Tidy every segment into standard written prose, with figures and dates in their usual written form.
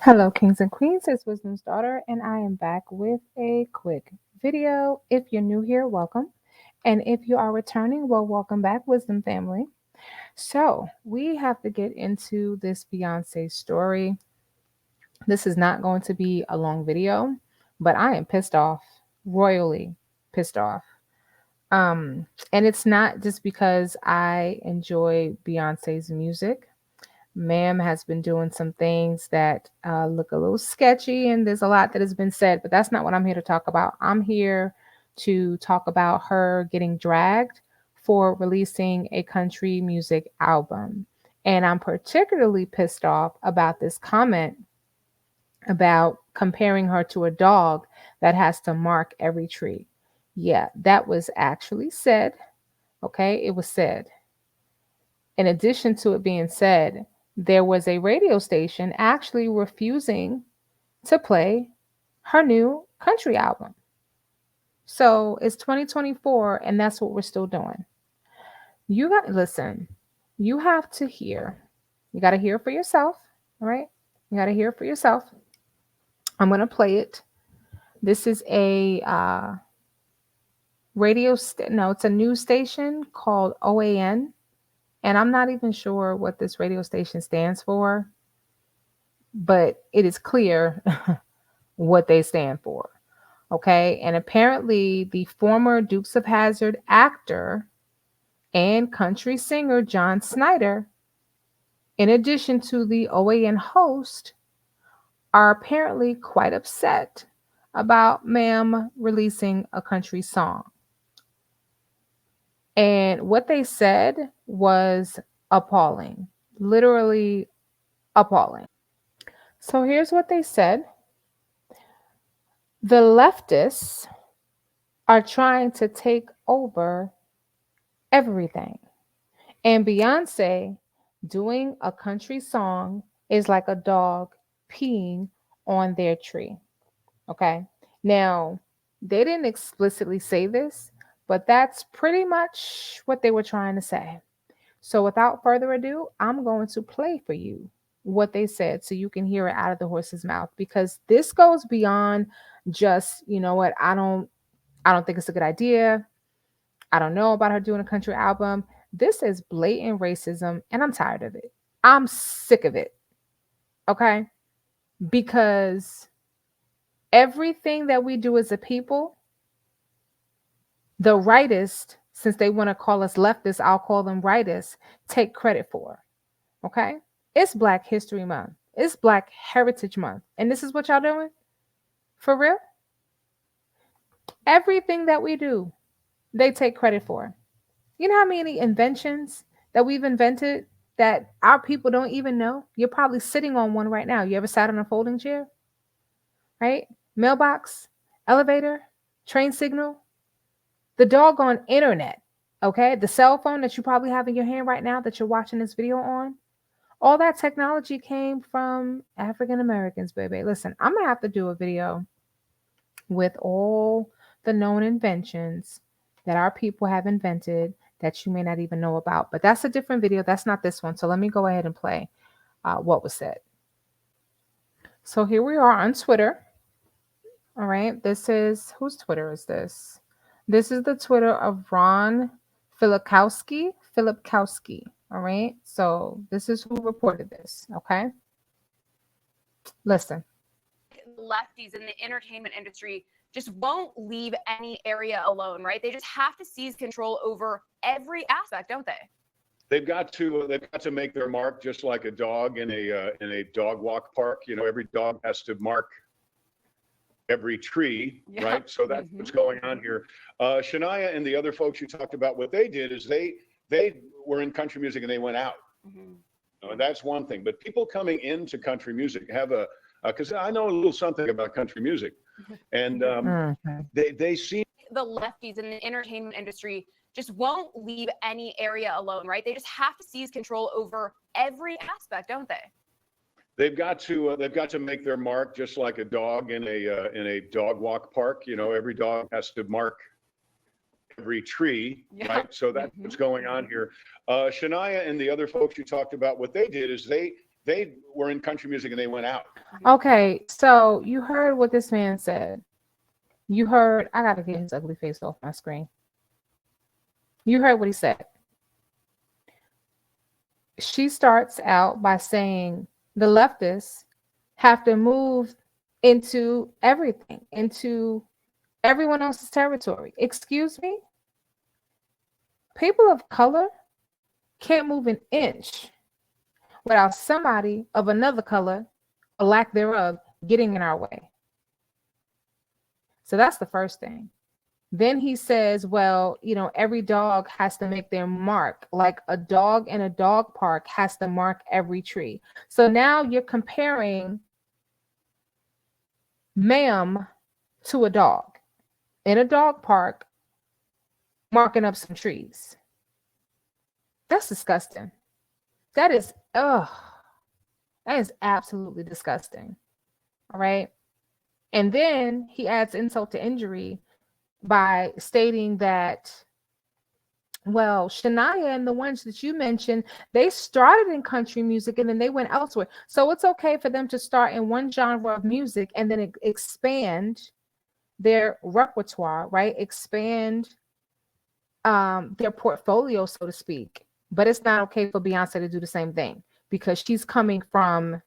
Hello, kings and queens. It's Wisdom's daughter, and I am back with a quick video. If you're new here, welcome. And if you are returning, well, welcome back, Wisdom family. So, we have to get into this Beyonce story. This is not going to be a long video, but I am pissed off, royally pissed off. And it's not just because I enjoy Beyonce's music. Ma'am has been doing some things that look a little sketchy, and there's a lot that has been said, but that's not what I'm here to talk about. I'm here to talk about her getting dragged for releasing a country music album. And I'm particularly pissed off about this comment about comparing her to a dog that has to mark every tree. Yeah, that was actually said. Okay, it was said. In addition to it being said, there was a radio station actually refusing to play her new country album. So it's 2024, and that's what we're still doing. You got listen, you have to hear. You got to hear for yourself, all right? You got to hear for yourself. I'm going to play it. This is a no, it's a news station called OAN, and I'm not even sure what this radio station stands for, but it is clear what they stand for. Okay. And apparently, the former Dukes of Hazzard actor and country singer John Snyder, in addition to the OAN host, are apparently quite upset about Ma'am releasing a country song. And what they said was appalling, literally appalling. So here's what they said: the leftists are trying to take over everything. And Beyonce doing a country song is like a dog peeing on their tree. Okay. Now, they didn't explicitly say this, but that's pretty much what they were trying to say. So, without further ado, I'm going to play for you what they said so you can hear it out of the horse's mouth, because this goes beyond just, you know what, I don't think it's a good idea. I don't know about her doing a country album. This is blatant racism, and I'm tired of it. I'm sick of it. Okay? Because everything that we do as a people, the rightist, since they want to call us leftists, I'll call them rightists, take credit for. Okay? It's Black History Month. It's Black Heritage Month. And this is what y'all doing? For real? Everything that we do, they take credit for. You know how many inventions that we've invented that our people don't even know? You're probably sitting on one right now. You ever sat on a folding chair? Right? Mailbox, elevator, train signal, the doggone internet, okay? The cell phone that you probably have in your hand right now that you're watching this video on. All that technology came from African Americans, baby. Listen, I'm going to have to do a video with all the known inventions that our people have invented that you may not even know about. But that's a different video. That's not this one. So let me go ahead and play what was said. So here we are on Twitter. All right. This is, whose Twitter is this? This is the Twitter of Ron Filipkowski. Filipkowski. All right. So this is who reported this. Okay. Listen. The lefties in the entertainment industry just won't leave any area alone, right? They just have to seize control over every aspect, don't they? They've got to make their mark, just like a dog in a dog walk park. You know, every dog has to mark every tree, Yeah. right? So that's what's going on here. Shania and the other folks you talked about, what they did is they were in country music and they went out. And that's one thing. But people coming into country music have a because I know a little something about country music, and they seem the lefties in the entertainment industry just won't leave any area alone, right? They just have to seize control over every aspect, don't they? they've got to make their mark, just like a dog in a dog walk park. You know, every dog has to mark every tree, Yeah. right? So that's what's going on here. Shania and the other folks you talked about, what they did is they they were in country music and they went out. Okay, so you heard what this man said. You heard, I gotta get his ugly face off my screen. You heard what he said. She starts out by saying the leftists have to move into everything, into everyone else's territory. Excuse me? People of color can't move an inch without somebody of another color or lack thereof getting in our way. So that's the first thing. Then he says, well, every dog has to make their mark, like a dog in a dog park has to mark every tree. So now you're comparing ma'am to a dog in a dog park marking up some trees. That's disgusting. That is, that is absolutely disgusting. All right. And then he adds insult to injury by stating that, well, Shania and the ones that you mentioned, they started in country music and then they went elsewhere. So it's okay for them to start in one genre of music and then expand their repertoire, right? Expand their portfolio, so to speak. But it's not okay for Beyonce to do the same thing because she's coming from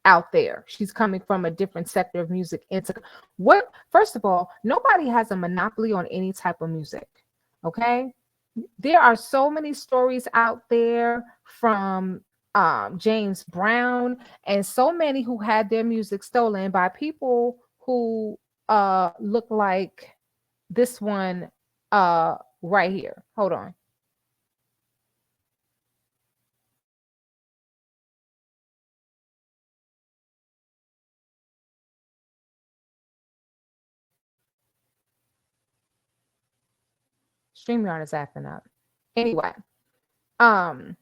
out there. She's coming from a different sector of music. What? First of all, nobody has a monopoly on any type of music. Okay, there are so many stories out there from James Brown and so many who had their music stolen by people who look like this one right here. Hold on. StreamYard is acting up. Anyway, um,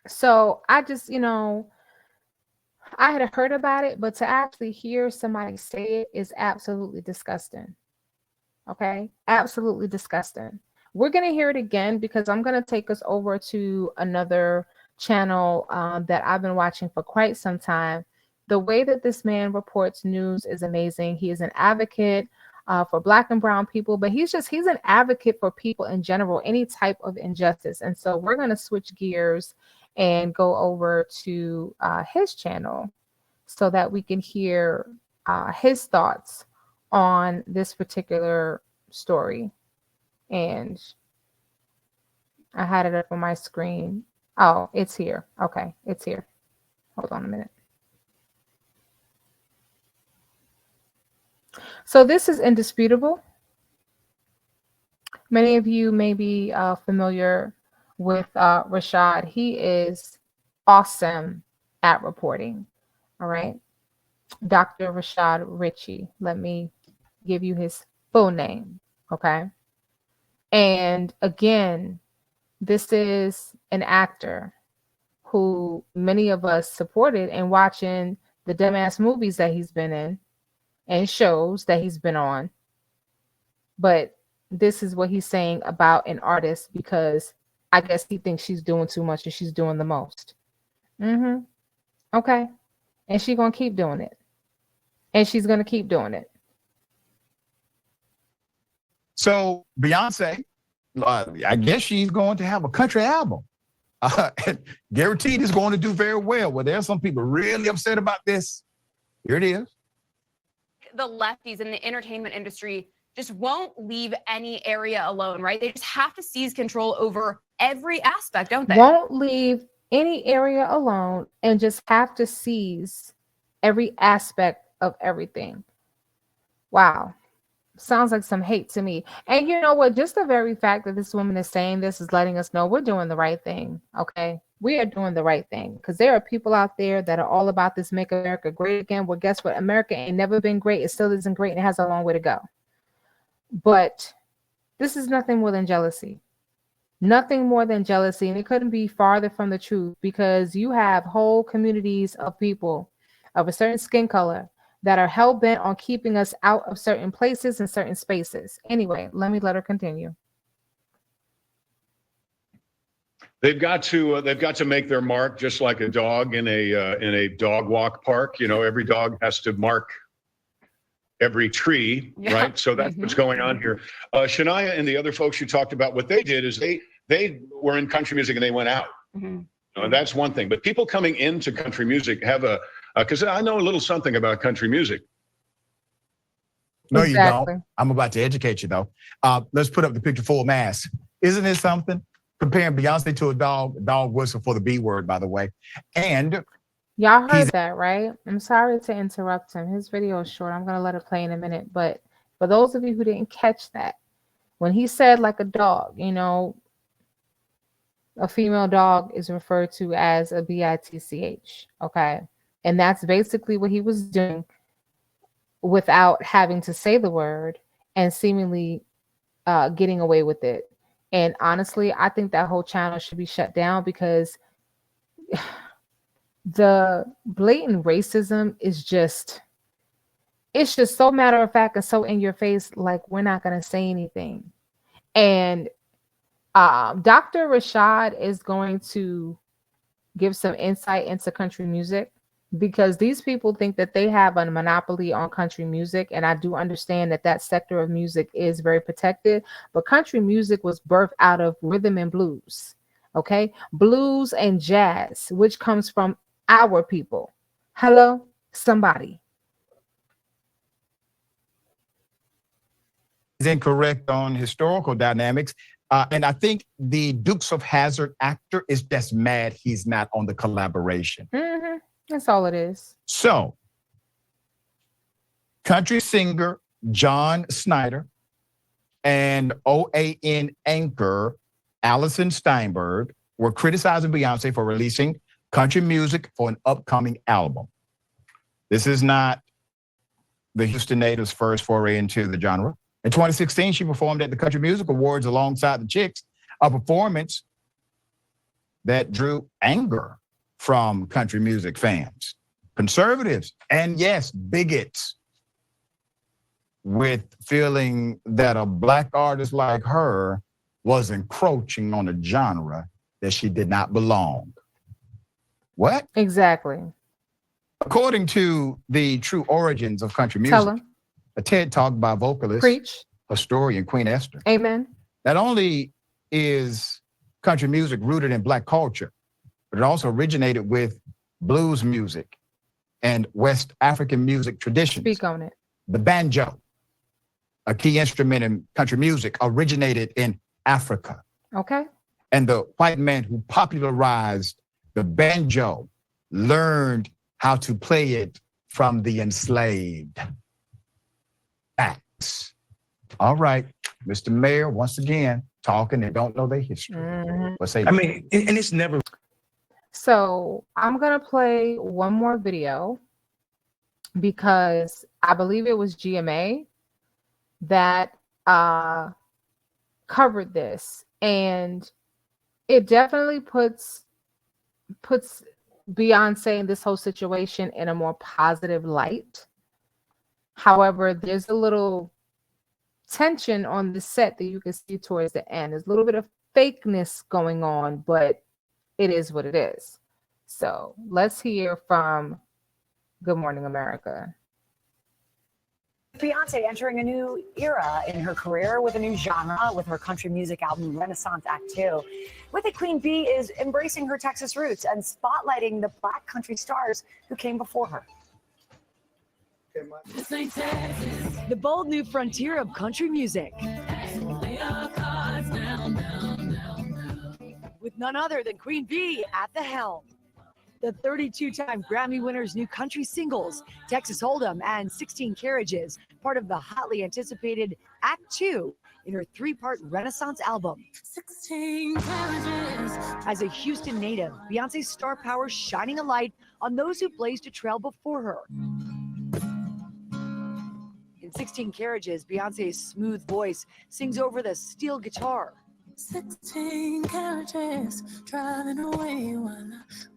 so I just, I had heard about it, but to actually hear somebody say it is absolutely disgusting. Okay, absolutely disgusting. We're gonna hear it again because I'm gonna take us over to another channel that I've been watching for quite some time. The way that this man reports news is amazing. He is an advocate for Black and Brown people, but he's an advocate for people in general, any type of injustice. And so we're gonna switch gears and go over to his channel so that we can hear his thoughts on this particular story. And I had it up on my screen. Oh, it's here. Okay, it's here. Hold on a minute. So this is indisputable. Many of you may be familiar with Rashad. He is awesome at reporting. All right. Dr. Rashad Ritchie. Let me give you his full name. Okay. And again, this is an actor who many of us supported and watching the dumbass movies that he's been in and shows that he's been on. But this is what he's saying about an artist because I guess he thinks she's doing too much and she's doing the most. Okay. And she's going to keep doing it. And she's going to keep doing it. So Beyonce, I guess she's going to have a country album. Guaranteed it's going to do very well. Well, there's some people really upset about this. Here it is. The lefties in the entertainment industry just won't leave any area alone, right? They just have to seize control over every aspect, don't they? Won't leave any area alone and just have to seize every aspect of everything. Wow. Sounds like some hate to me. And you know what? Just the very fact that this woman is saying this is letting us know we're doing the right thing. Okay. We are doing the right thing because there are people out there that are all about this make America great again. Well, guess what? America ain't never been great. It still isn't great and it has a long way to go. But this is nothing more than jealousy. Nothing more than jealousy. And it couldn't be farther from the truth because you have whole communities of people of a certain skin color that are hell-bent on keeping us out of certain places and certain spaces. Anyway, let her continue. They've got to make their mark, just like a dog in a dog walk park. You know, every dog has to mark every tree, right? So that's what's going on here. Shania and the other folks you talked about, what they did is they were in country music and they went out. And that's one thing. But people coming into country music have because I know a little something about country music. No, Exactly. you don't. I'm about to educate you, though. Let's put up the picture full mass. Isn't it something? Comparing Beyonce to a dog whistle for the B word, by the way. And Y'all heard that, right? I'm sorry to interrupt him. His video is short. I'm going to let it play in a minute. But for those of you who didn't catch that, when he said like a dog, you know, a female dog is referred to as a bitch. Okay. And that's basically what he was doing without having to say the word and seemingly getting away with it. And honestly, I think that whole channel should be shut down because the blatant racism is just, it's just so matter of fact and so in your face, like we're not going to say anything. And Dr. Rashad is going to give some insight into country music because these people think that they have a monopoly on country music. And I do understand that that sector of music is very protected, but country music was birthed out of rhythm and blues. Okay. Blues and jazz, which comes from our people. Hello, somebody. is incorrect on historical dynamics. And I think the Dukes of Hazzard actor is just mad he's not on the collaboration. That's all it is. So, country singer John Snyder and OAN anchor Allison Steinberg were criticizing Beyonce for releasing country music for an upcoming album. This is not the Houston native's first foray into the genre. In 2016, she performed at the Country Music Awards alongside the Chicks, a performance that drew anger from country music fans, conservatives, and yes, bigots, with feeling that a Black artist like her was encroaching on a genre that she did not belong. What? Exactly. According to the true origins of country Tell music, him. a TED Talk by vocalist, Preach. historian Queen Esther, Amen. not only is country music rooted in Black culture, but it also originated with blues music and West African music traditions. Speak on it. The banjo, a key instrument in country music, originated in Africa. Okay. And the white man who popularized the banjo learned how to play it from the enslaved. Facts. All right, Mr. Mayor, once again, talking and don't know their history. Let's say, I mean, and it's never. So I'm going to play one more video because I believe it was GMA that covered this. And it definitely puts Beyonce in this whole situation in a more positive light. However, there's a little tension on the set that you can see towards the end. There's a little bit of fakeness going on, but it is what it is. So let's hear from Good Morning America. Beyonce entering a new era in her career with a new genre with her country music album Renaissance Act 2. With it, Queen Bee is embracing her Texas roots and spotlighting the Black country stars who came before her. The bold new frontier of country music. With none other than Queen Bee at the helm. The 32-time Grammy winner's new country singles, Texas Hold'em and 16 Carriages, part of the hotly anticipated Act 2 in her 3-part Renaissance album. 16 Carriages. As a Houston native, Beyonce's star power shining a light on those who blazed a trail before her. In 16 Carriages, Beyonce's smooth voice sings over the steel guitar. 16 carriages driving away while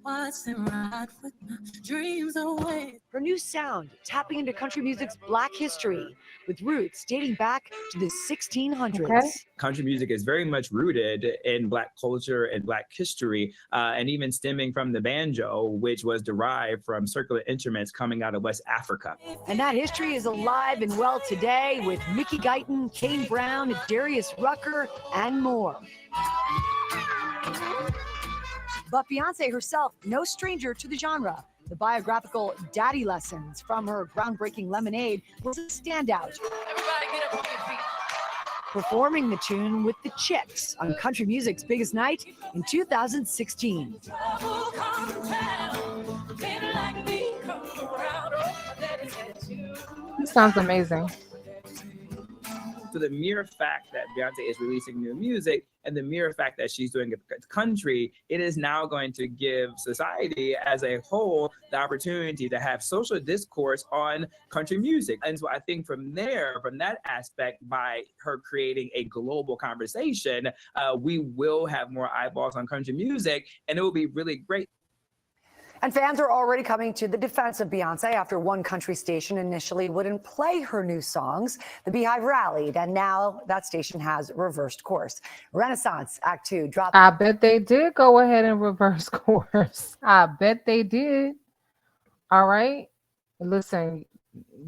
I watch them ride with my dreams away. Her new sound, tapping into country music's Black history with roots dating back to the 1600s. Okay. Country music is very much rooted in Black culture and Black history, and even stemming from the banjo, which was derived from circular instruments coming out of West Africa. And that history is alive and well today with Mickey Guyton, Kane Brown, Darius Rucker, and more. But Beyonce herself, no stranger to the genre. The biographical Daddy Lessons from her groundbreaking Lemonade was a standout. Everybody get up on your feet. Performing the tune with the Chicks on country music's biggest night in 2016. It sounds amazing. So the mere fact that Beyonce is releasing new music and the mere fact that she's doing a country, it is now going to give society as a whole the opportunity to have social discourse on country music. And so I think from there, from that aspect, by her creating a global conversation, we will have more eyeballs on country music, and it will be really great. And fans are already coming to the defense of Beyonce after one country station initially wouldn't play her new songs. The Beehive rallied, and now that station has reversed course. Renaissance Act 2 dropped. I bet they did go ahead and reverse course. I bet they did. All right. Listen,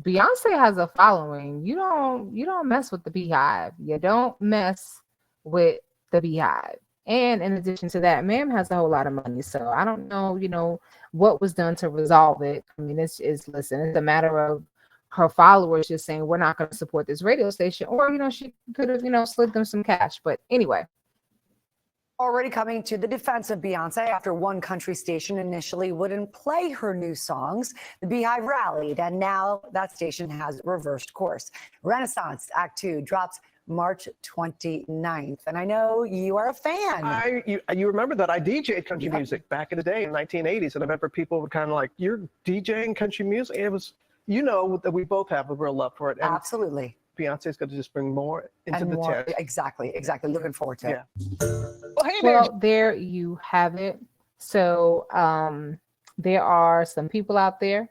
Beyonce has a following. You don't mess with the Beehive. You don't mess with the Beehive. And in addition to that, ma'am has a whole lot of money. So I don't know, what was done to resolve it. I mean, it's listen, it's a matter of her followers just saying, we're not going to support this radio station. Or, she could have, slid them some cash. But anyway. Already coming to the defense of Beyonce after one country station initially wouldn't play her new songs. The Beehive rallied, and now that station has reversed course. Renaissance Act 2 drops March 29th. And I know you are a fan. You remember that I DJ'd country music back in the day in the 1980s. And I remember people were kind of like, you're DJing country music? And it was, that we both have a real love for it. And absolutely. Beyonce's going to just bring more into the tent. Exactly. Looking forward to it. Well, there you have it. So there are some people out there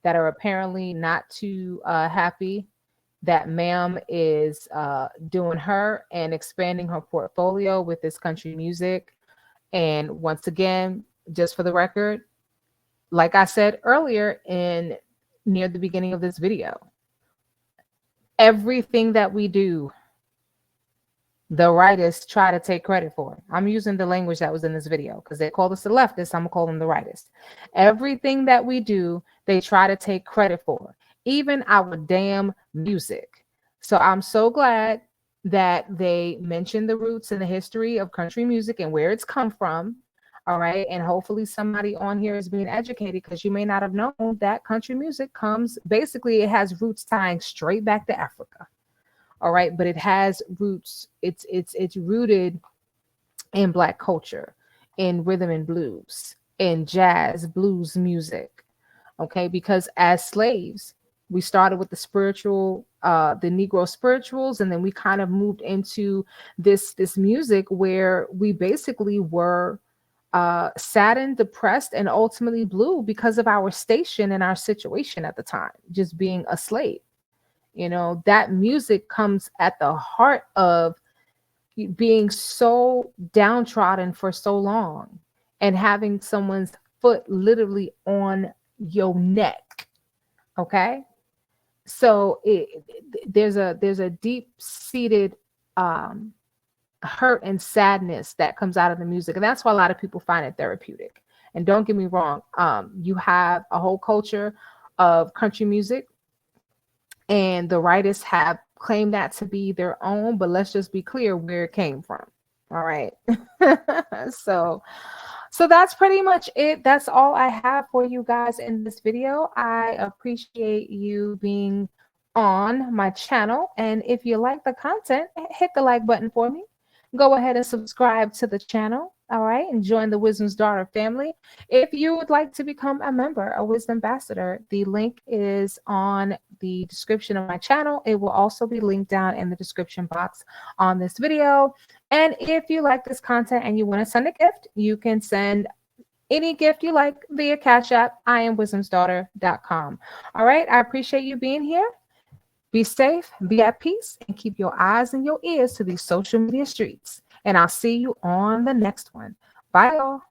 that are apparently not too happy that ma'am is doing her and expanding her portfolio with this country music. And once again, just for the record, like I said earlier near the beginning of this video, everything that we do, the rightists try to take credit for. I'm using the language that was in this video because they called us the leftists. I'm gonna call them the rightists. Everything that we do, they try to take credit for. Even our damn music. So I'm so glad that they mentioned the roots and the history of country music and where it's come from. All right. And hopefully somebody on here is being educated, because you may not have known that country music it has roots tying straight back to Africa. All right. But it has roots. It's rooted in Black culture, in rhythm and blues, in jazz, blues music. Okay. Because as slaves, we started with the spiritual, the Negro spirituals, and then we kind of moved into this music where we basically were saddened, depressed, and ultimately blue because of our station and our situation at the time, just being a slave. That music comes at the heart of being so downtrodden for so long and having someone's foot literally on your neck. Okay. So there's a deep-seated hurt and sadness that comes out of the music, and that's why a lot of people find it therapeutic. And don't get me wrong, you have a whole culture of country music, and the rightists have claimed that to be their own. But let's just be clear where it came from. All right. So that's pretty much it. That's all I have for you guys in this video. I appreciate you being on my channel. And if you like the content, hit the like button for me. Go ahead and subscribe to the channel. All right. And join the Wisdom's Daughter family. If you would like to become a member, a Wisdom Ambassador, the link is on the description of my channel. It will also be linked down in the description box on this video. And if you like this content and you want to send a gift, you can send any gift you like via Cash App, iamwisdomsdaughter.com. All right. I appreciate you being here. Be safe, be at peace, and keep your eyes and your ears to these social media streets. And I'll see you on the next one. Bye, y'all.